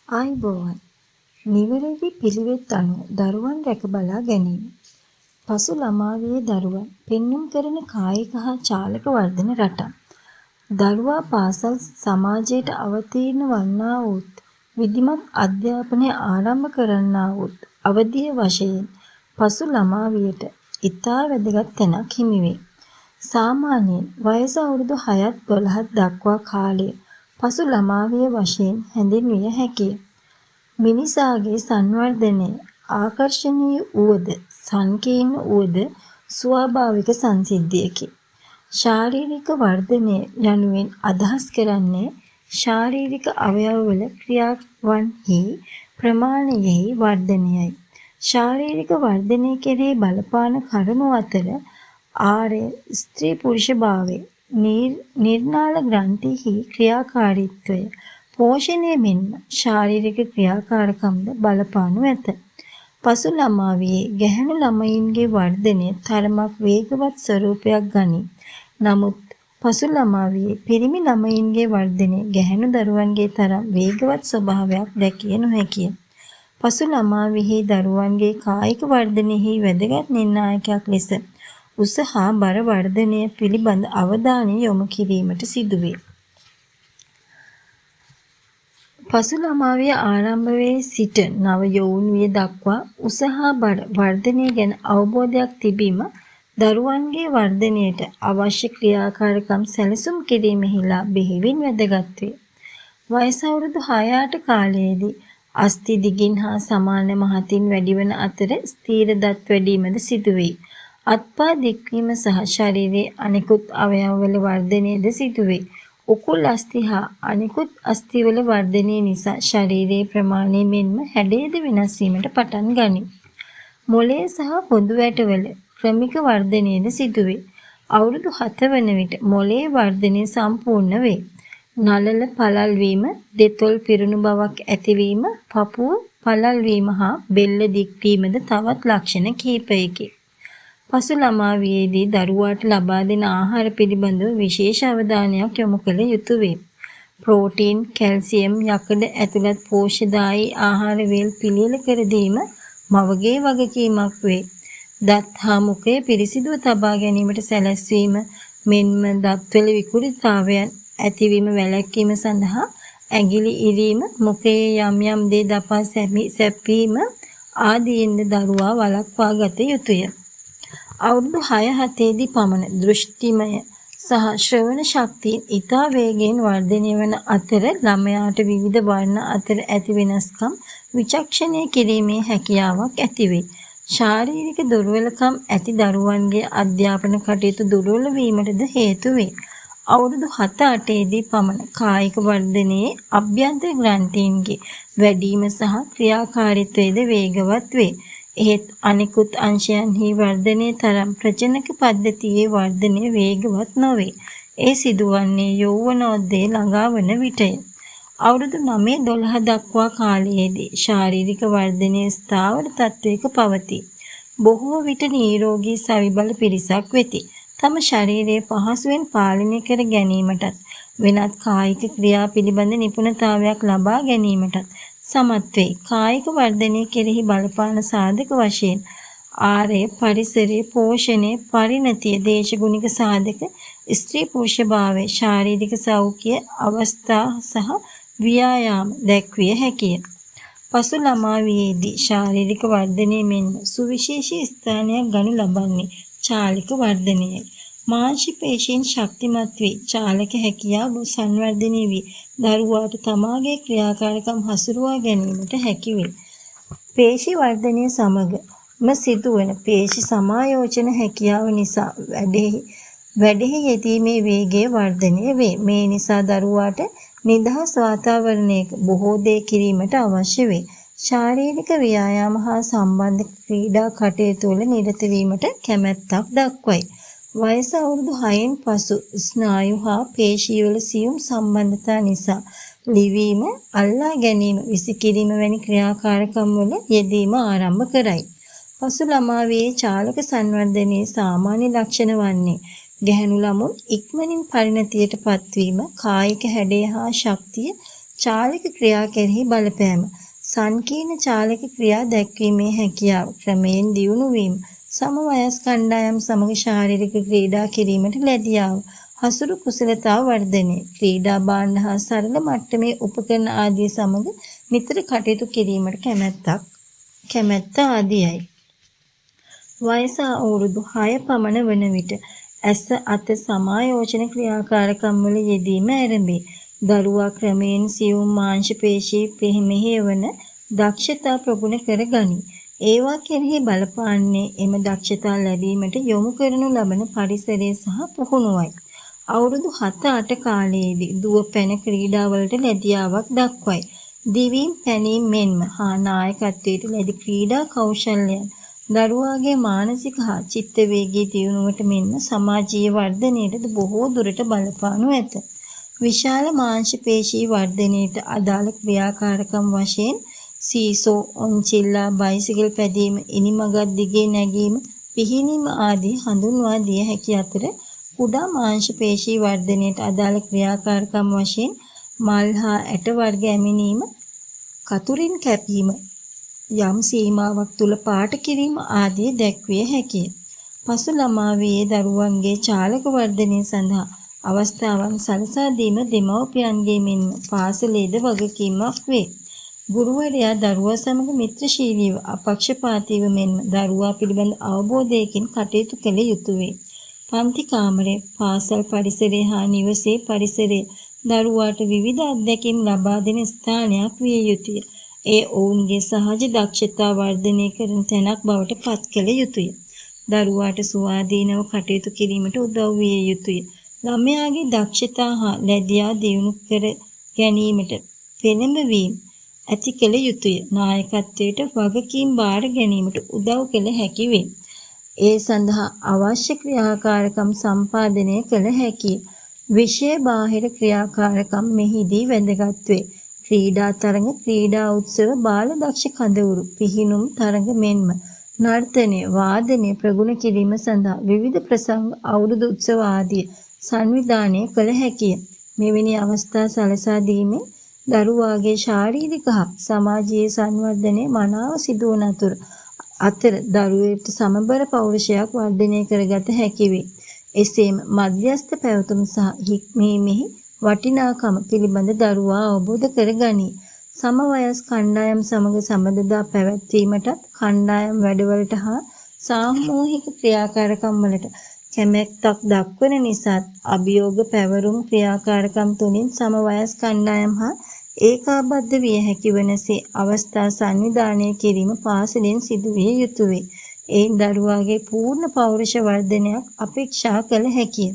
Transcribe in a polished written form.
ආයුබෝවන්. නිවැරදි පිළිවෙත් අනුව දරුවන් රැක බලා ගැනීම. පසු ළමාවියේ දරුවන් පෙන්눔 කරන කායික හා චාලක වර්ධන රටා. දරුවා පාසල් සමාජයට අවතීර්ණ වන්නා වූත් විධිමත් අධ්‍යාපනය ආරම්භ කරන්නා වූත් අවධිය වශයෙන් පසු ළමාවියට ඉතා වැදගත් තැනක් හිමි වේ. සාමාන්‍යයෙන් වයස අවුරුදු 6ත් 12ත් දක්වා කාලය පසු ළමාවිය වශයෙන් හැඳින්විය හැකිය. මිනිසාගේ සංවර්ධනය ආකර්ශනීය වුවද සංකීර්ණ වුවද ස්වාභාවික සංසිද්ධියකි. ශාරීරික වර්ධනය යනුවෙන් අදහස් කරන්නේ ශාරීරික අවයවවල ක්‍රියාවන්හි ප්‍රමාණයෙහි වර්ධනයයි. ශාරීරික වර්ධනය කෙරෙහි බලපාන කරුණු අතර ආර්ය ස්ත්‍රී පුරුෂ භාවය, නිර්නාල ග්‍රන්ථිහි ක්‍රියාකාරීත්වය, පෝෂණය මෙන්ම ශාරීරික ක්‍රියාකාරකම්ද බලපානු ඇත. පසු ළමාවියේ ගැහැණු ළමයින්ගේ වර්ධනය තරමක් වේගවත් ස්වරූපයක් ගනී. නමුත් පසු ළමාවියේ පිරිමි ළමයින්ගේ වර්ධනය ගැහැණු දරුවන්ගේ තරම් වේගවත් ස්වභාවයක් දැකිය නොහැකිය. පසු ළමාවියෙහි දරුවන්ගේ කායික වර්ධනයෙහි වැදගත් නිර්ණායකයක් ලෙස උස හා බර වර්ධනය පිළිබඳ අවධානය යොමු කිරීමට සිදුවේ. පසු ළමාවිය ආරම්භ වී සිට නව යොවුන් විය දක්වා උස හා බර වර්ධනය ගැන අවබෝධයක් තිබීම දරුවන්ගේ වර්ධනයට අවශ්‍ය ක්‍රියාකාරකම් සැලසුම් කිරීමෙහිලා බෙහෙවින් වැදගත් වේ. වයස අවුරුදු 6-8 කාලයේදී අස්ථි දිගින් හා සමාන මහතින් වැඩිවන අතර ස්ථීර දත් වැඩිවීමද සිදුවේ. අත්පා දික්වීම සහ ශරීරයේ අනෙකුත් අවයවවල වර්ධනයද සිදුවේ. උකුල් අස්ථි හා අනෙකුත් අස්ථිවල වර්ධනය නිසා ශරීරයේ ප්‍රමාණය මෙන්ම හැඩයද වෙනස් වීමට පටන් ගනී. මොළය සහ පොඳු ඇටවල ක්‍රමික වර්ධනයද සිදුවේ. අවුරුදු 7 වන විට මොළයේ වර්ධනය සම්පූර්ණ වේ. නළල පළල් වීම, දෙතොල් පිරුණු බවක් ඇතිවීම, පපුව පළල් වීම හා බෙල්ල දික්වීමද තවත් ලක්ෂණ කිහිපයකි. පසු ළමාවියේදී දරුවාට ලබා දෙන ආහාර පිළිබඳව විශේෂ අවධානයක් යොමු කළ යුතු වේ. ප්‍රෝටීන්, කැල්සියම්, යකඩ ඇතුළත් පෝෂ්‍යදායී ආහාර වේල් පිළියෙල කර දීම මවගේ වගකීමක් වේ. දත් හා මුඛය පිරිසිදුව තබා ගැනීමට සැලැස්වීම මෙන්ම දත්වල විකෘතිතාවයන් ඇතිවීම වැළැක්වීම සඳහා ඇඟිලි ඉරීම, මුඛයේ යම් යම් දේ දපා සැපීම ආදීන්ද දරුවා වළක්වා ගත යුතුය. අවුරුදු 6-7 දී පමණ දෘෂ්ටිමය සහ ශ්‍රවණ ශක්තිය ඉතා වේගයෙන් වර්ධනය වන අතර ළමයාට විවිධ වර්ණ අතර ඇති වෙනස්කම් විචක්ෂණය කිරීමේ හැකියාවක් ඇතිවේ. ශාරීරික දුර්වලකම් ඇති දරුවන්ගේ අධ්‍යාපන කටයුතු දුර්වල වීමටද හේතු වේ. අවුරුදු 7-8 දී පමණ කායික වර්ධනයේ අභ්‍යන්තර ග්‍රන්ථීන්ගේ වැඩිම සහ ක්‍රියාකාරීත්වයද වේගවත් වේ. එහෙත් අනෙකුත් අංශයන්හි වර්ධනයේ තරම් ප්‍රජනක පද්ධතියේ වර්ධනය වේගවත් නොවේ. ඒ සිදුවන්නේ යෞවනෝදය ළඟා වන විටය. අවුරුදු 9-12 දක්වා කාලයේදී ශාරීරික වර්ධනය ස්ථාවර තත්වයක පවතී. බොහෝ විට නිරෝගී සවිබල පිරිසක් වෙති. තම ශරීරයේ පහසුවෙන් පාලනය කර ගැනීමටත් වෙනත් කායික ක්‍රියා පිළිබඳ නිපුණතාවයක් ලබා ගැනීමටත් සමත් වේ. කායික වර්ධනය කෙරෙහි බලපාන සාධක වශයෙන් ආරය, පරිසරය, පෝෂණය, පරිණතිය, දේශගුණික සාධක, ස්ත්‍රී පුරුෂ භාවය, ශාරීරික සෞඛ්‍ය අවස්ථා සහ ව්‍යායාම දැක්විය හැකිය. පසු ළමාවියේදී ශාරීරික වර්ධනය මෙන්ම සුවිශේෂී ස්ථානයක් ගනු ලබන්නේ චාලක වර්ධනයයි. මාංශ පේශීන් ශක්තිමත් වී චාලක හැකියාව සංවර්ධනය වී දරුවාට තමාගේ ක්‍රියාකාරකම් හසුරුවා ගැනීමට හැකි වේ. පේශී වර්ධනය සමගම සිදුවන පේශී සමායෝජන හැකියාව නිසා වැඩෙහි යෙදීමේ වේගය වර්ධනය වේ. මේ නිසා දරුවාට නිදහස් වාතාවරණයක බොහෝ දේ කිරීමට අවශ්‍ය වේ. ශාරීරික ව්‍යායාම හා සම්බන්ධ ක්‍රීඩා කටයුතු වල නිරත වීමට කැමැත්තක් දක්වයි. වයස අවුරුදු 6න් පසු ස්නායු හා පේශීවල සියුම් සම්බන්ධතා නිසා ලිවීම, අල්ලා ගැනීම, විසිකිරීම වැනි ක්‍රියාකාරකම් වල යෙදීම ආරම්භ කරයි. පසු ළමාවියේ චාලක සංවර්ධනයේ සාමාන්‍ය ලක්ෂණ වන්නේ ගැහැණු ළමුන් ඉක්මනින් පරිණතියට පත්වීම, කායික හැඩය හා ශක්තිය චාලක ක්‍රියා කෙරෙහි බලපෑම. සංකීර්ණ චාලක ක්‍රියා දැක්වීමේ හැකියාව ක්‍රමයෙන් දියුණු වීම. සමවයස් කණ්ඩායම් සමග ශාරීරික ක්‍රීඩා කිරීමට ලැබියාව. හසුරු කුසලතා වර්ධනය. ක්‍රීඩා භාණ්ඩ හා සරල මට්ටමේ උපකරණ ආදී සමග නිතර කටයුතු කිරීමට කැමැත්ත ආදියයි. වයස අවුරුදු 6 පමණ වන විට ඇස අත සමායෝජන ක්‍රියාකාරකම් වල යෙදීම ආරම්භේ. දරුවා ක්‍රමයෙන් සියුම් මාංශ පේශී මෙහෙයවන දක්ෂතා ප්‍රගුණ කර ගනී. ඒවා කෙරෙහි බලපාන්නේ එම දක්ෂතා ලැබීමට යොමු කරනු ලබන පරිසරය සහ පුහුණුවයි. අවුරුදු 7-8 කාලයේදී දුව පැන ක්‍රීඩාවලට ලැබියාවක් දක්වයි. දිවීම් පැනීම් මෙන්ම හා නායකත්වයට ලැබි ක්‍රීඩා කෞශල්‍යයන් දරුවාගේ මානසික හා චිත්ත වේගී දියුණුවට මෙන්ම සමාජීය වර්ධනයටද බොහෝ දුරට බලපානු ඇත. විශාල මාංශ පේශී වර්ධනයට අදාළ ක්‍රියාකාරකම් වශයෙන් සීසෝ, ඔන්චිල්ලා, බයිසිකල් පැදීම, ඉනිමගක් දිගේ නැගීම, පිහිනීම ආදී හඳුන්වා දිය හැකි අතර කුඩා මාංශ පේශී වර්ධනයට අදාළ ක්‍රියාකාරකම් වශයෙන් මල් හා ඇට වර්ග ඇමිනීම, කතුරින් කැපීම, යම් සීමාවක් තුල පාට කිරීම ආදී දැක්විය හැකිය. පසු ළමාවියේ දරුවන්ගේ චාලක වර්ධනය සඳහා අවස්ථාවන් සලසා දීම දෙමව්පියන්ගේ මෙන්ම පාසලේද වගකීමක් වේ. ගුරුවරයා දරුවා සමග මිත්‍රශීලීව අපක්ෂපාතීව මෙන්ම දරුවා පිළිබඳ අවබෝධයකින් කටයුතු කළ යුතුය වේ. පන්ති කාමරය, පාසල් පරිසරය හා නිවසේ පරිසරය දරුවාට විවිධ අත්දැකීම් ලබා දෙන ස්ථානයක් විය යුතුය. ඒ ඔවුන්ගේ සහජ දක්ෂතා වර්ධනය කරන තැනක් බවට පත් කළ යුතුය. දරුවාට ස්වාධීනව කටයුතු කිරීමට උදව් විය යුතුය. ළමයාගේ දක්ෂතා හා ලැබියා දියුණු කර ගැනීමට පෙළඹවීම ඇති කළ යුතුය. නායකත්වයට වගකීම් බාර ගැනීමට උදව් කළ හැකි වේ. ඒ සඳහා අවශ්‍ය ක්‍රියාකාරකම් සම්පාදනය කළ හැකිය. විෂය බාහිර ක්‍රියාකාරකම් මෙහිදී වැදගත් වේ. ක්‍රීඩා තරඟ, ක්‍රීඩා උත්සව, බාල දක්ෂ කඳවුරු, පිහිනුම් තරඟ මෙන්ම නර්තනය, වාදනය ප්‍රගුණ කිරීම සඳහා විවිධ ප්‍රසංග, අවුරුදු උත්සව ආදී සංවිධානය කළ හැකිය. මෙවැනි අවස්ථා සලසා දීමෙන් දරුවාගේ ශාරීරික හා සමාජීය සංවර්ධනය මනාව සිදුවන අතර දරුවෙකුට සමබර පෞරුෂයක් වර්ධනය කරගත හැකි වේ. එසේම මධ්‍යස්ථ පැවතුම් සහ හික්මීමෙහි වටිනාකම පිළිබඳ දරුවා අවබෝධ කරගනී. සමවයස් කණ්ඩායම් සමග සම්බන්ධතා පැවැත්වීමටත් කණ්ඩායම් වැඩවලට හා සාමූහික ක්‍රියාකාරකම් වලට කැමැත්තක් දක්වන නිසාත් අභියෝග පැවරුම් ක්‍රියාකාරකම් තුලින් සමවයස් කණ්ඩායම් හා ඒකාබද්ධ විය හැකි වනසේ අවස්ථා සංවිධානය කිරීම පාසලෙන් සිදුවිය යුතුය. එයින් දරුවාගේ පූර්ණ පෞරුෂ වර්ධනයක් අපේක්ෂා කළ හැකිය.